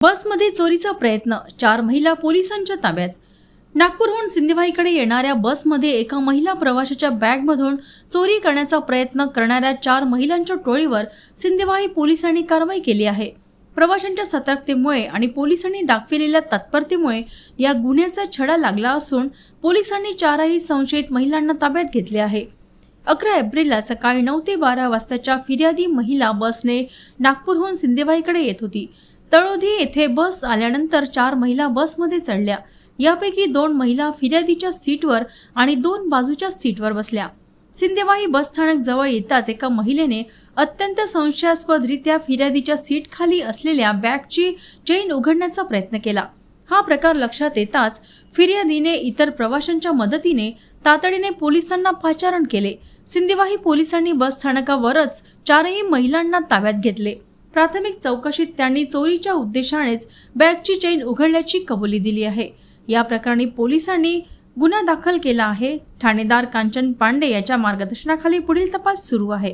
बसमध्ये चोरीचा प्रयत्न, 4 महिला पोलिसांच्या ताब्यात। नागपूरहून सिंदेवाहीकडे येणाऱ्या बसमध्ये एका महिला प्रवाशाच्या बॅगमधून चोरी करण्याचा प्रयत्न करणाऱ्या 4 महिलांच्या टोळीवर सिंदेवाही पोलिसांनी कारवाई केली आहे। प्रवाशांच्या सतर्कतेमुळे आणि पोलिसांनी दाखविलेल्या तत्परतेमुळे या गुन्ह्याचा छडा लागला असून पोलिसांनी 4ही संशयित महिलांना ताब्यात घेतले आहे। 11 एप्रिलला सकाळी 9 ते 12 वाजताच्या फिर्यादी महिला बसने नागपूरहून सिंदेवाहीकडे येत होती। तळोधी येथे बस आल्यानंतर 4 महिला बसमध्ये चढल्या। यापैकी 2 महिला फिर्यादीच्या सीटवर आणि 2 बाजूच्या सीटवर बसल्या। सिंदेवाही बस स्थानक जवळ येताच एका महिलेने अत्यंत संशयास्पदरित्या फिर्यादीच्या सीट खाली असलेल्या बॅगची चेन उघडण्याचा प्रयत्न केला। हा प्रकार लक्षात येताच फिर्यादीने इतर प्रवाशांच्या मदतीने तातडीने पोलिसांना पाचारण केले। सिंदेवाही पोलिसांनी बस स्थानकावरच 4ही महिलांना ताब्यात घेतले। प्राथमिक चौकशीत त्यांनी चोरीच्या उद्देशानेच बॅगची चेन उघडल्याची कबुली दिली आहे। या प्रकरणी पोलिसांनी गुन्हा दाखल केला आहे। ठाणेदार कांचन पांडे याच्या मार्गदर्शनाखाली पुढील तपास सुरू आहे।